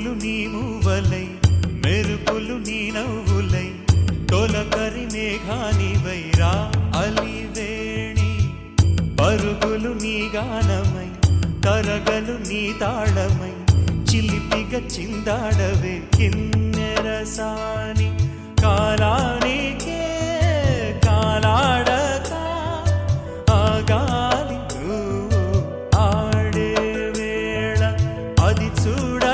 పువ్వులు నీ మూవలై మెరుపులు నీ నవ్వులై తొలకరి మేఘానివై రా అలివేణి పరుగులు నీ గానమై తరగలు నీ తాళమై చిలిపిగా చిందాడవే కిన్నెరసాని కాలానికే కాలాడక ఆగాలి ఆడే వేళ అది చూడ